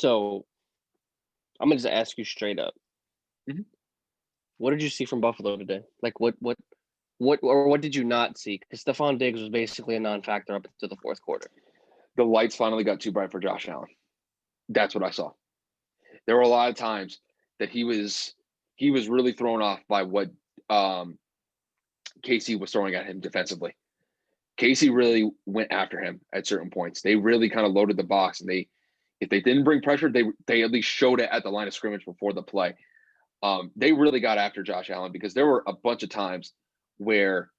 So I'm gonna just ask you straight up. Mhm. What did you see from Buffalo today? Like what did you not see? Because Stephon Diggs was basically a non-factor up into the fourth quarter. The lights finally got too bright for Josh Allen. That's what I saw. There were a lot of times that he was really thrown off by what KC was throwing at him defensively. KC really went after him at certain points. They really kind of loaded the box, and if they didn't bring pressure, they at least showed it at the line of scrimmage before the play. They really got after Josh Allen because there were a bunch of times where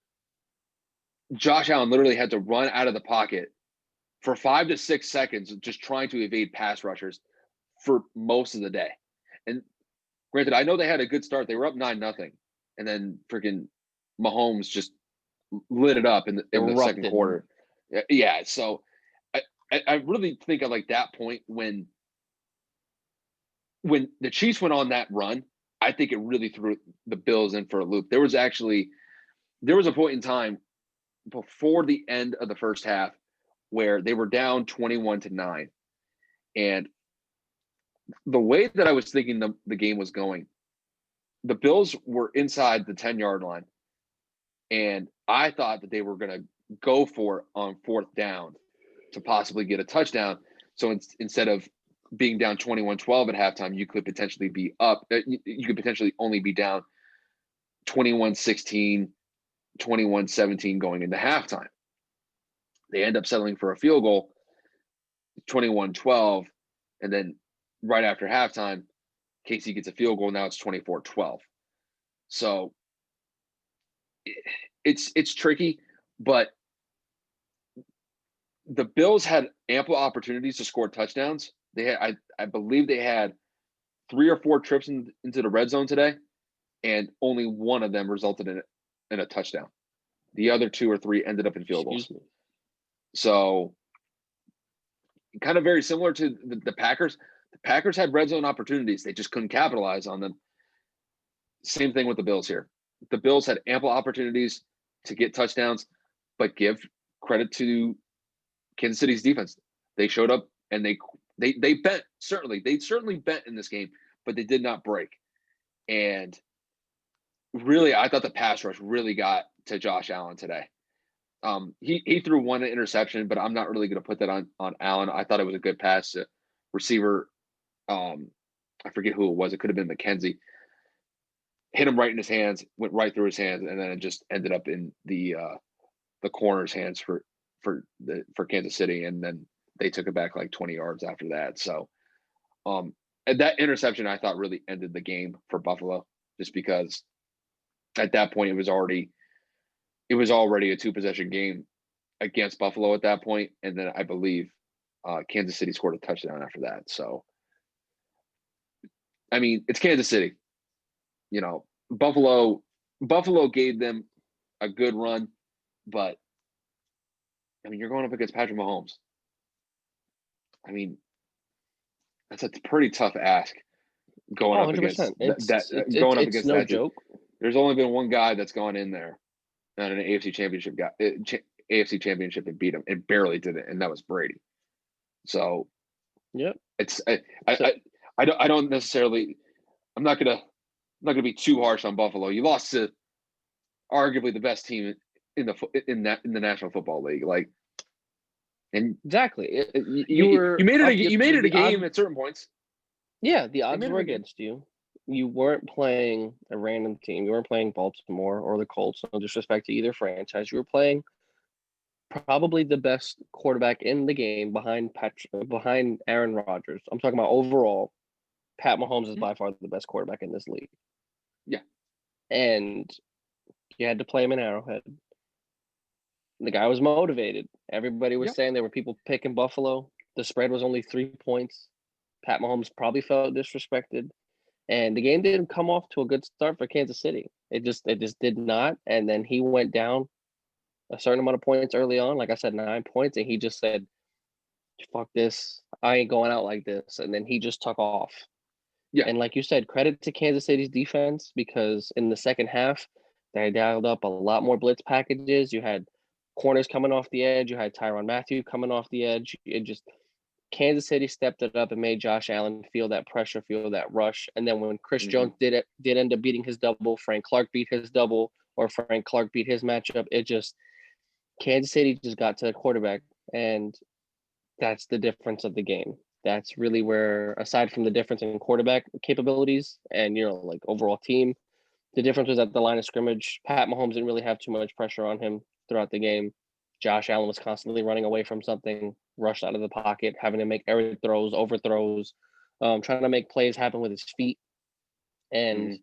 Josh Allen literally had to run out of the pocket for 5 to 6 seconds just trying to evade pass rushers for most of the day. And granted, I know they had a good start. They were up 9-0, and then freaking Mahomes just lit it up in the second quarter. Yeah, so I really think of like that point when the Chiefs went on that run. I think it really threw the Bills in for a loop. There was a point in time before the end of the first half where they were down 21-9, and the way that I was thinking the game was going, the Bills were inside the 10-yard line, and I thought that they were going to go for it on fourth down to possibly get a touchdown. So instead of being down 21-12 at halftime, you could potentially be up. You could potentially only be down 21-16, 21-17 going into halftime. They end up settling for a field goal, 21-12, and then right after halftime, KC gets a field goal. Now it's 24-12. So it's tricky, but the Bills had ample opportunities to score touchdowns. They had, I believe they had 3 or 4 trips into the red zone today, and only one of them resulted in a touchdown. The other 2 or 3 ended up in field goals. So kind of very similar to the Packers. The Packers had red zone opportunities. They just couldn't capitalize on them. Same thing with the Bills here. The Bills had ample opportunities to get touchdowns, but give credit to Kansas City's defense. They showed up and they bent, certainly. They certainly bent in this game, but they did not break. And really, I thought the pass rush really got to Josh Allen today. He threw one interception, but I'm not really going to put that on Allen. I thought it was a good pass to receiver. I forget who it was. It could have been McKenzie. Hit him right in his hands, went right through his hands, and then it just ended up in the corner's hands for Kansas City, and then they took it back like 20 yards after that. So, and that interception I thought really ended the game for Buffalo, just because at that point it was already a 2-possession game against Buffalo at that point, and then I believe Kansas City scored a touchdown after that. So, I mean, it's Kansas City. You know, Buffalo gave them a good run, but I mean, you're going up against Patrick Mahomes. I mean, that's a pretty tough ask going up against that joke. There's only been one guy that's gone in there on an AFC Championship and beat him, and barely did it, and that was Brady. So, yep, it's I don't necessarily. I'm not gonna be too harsh on Buffalo. You lost to arguably the best team in the National Football League, like, and exactly. You made it a game at certain points. Yeah, the odds were against you. You weren't playing a random team. You weren't playing Baltimore or the Colts. No disrespect to either franchise. You were playing probably the best quarterback in the game behind Aaron Rodgers. I'm talking about overall. Pat Mahomes is by far the best quarterback in this league. Yeah. And you had to play him in Arrowhead. The guy was motivated. Everybody was saying there were people picking Buffalo. The spread was only 3 points. Pat Mahomes probably felt disrespected. And the game didn't come off to a good start for Kansas City. It just did not. And then he went down a certain amount of points early on. Like I said, 9 points. And he just said, fuck this. I ain't going out like this. And then he just took off. Yeah. And like you said, credit to Kansas City's defense, because in the second half, they dialed up a lot more blitz packages. You had corners coming off the edge. You had Tyrann Mathieu coming off the edge. Kansas City stepped it up and made Josh Allen feel that pressure, feel that rush. And then when Chris Jones did end up beating his double, Frank Clark beat his double, or Frank Clark beat his matchup, Kansas City just got to the quarterback, and that's the difference of the game. That's really where, aside from the difference in quarterback capabilities and, like overall team, the difference was at the line of scrimmage. Pat Mahomes didn't really have too much pressure on him throughout the game. Josh Allen was constantly running away from something, rushed out of the pocket, having to make error throws, overthrows, trying to make plays happen with his feet. And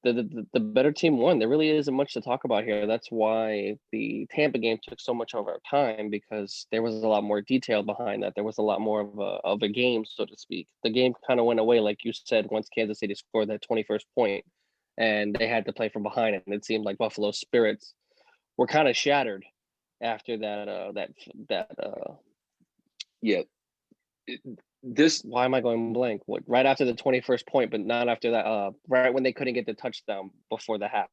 the better team won. There really isn't much to talk about here. That's why the Tampa game took so much of our time, because there was a lot more detail behind that. There was a lot more of a game, so to speak. The game kind of went away, like you said, once Kansas City scored that 21st point, and they had to play from behind it. And it seemed like Buffalo's spirits were kind of shattered after why am I going blank? Right after the 21st point, but not after that. Right when they couldn't get the touchdown before the half.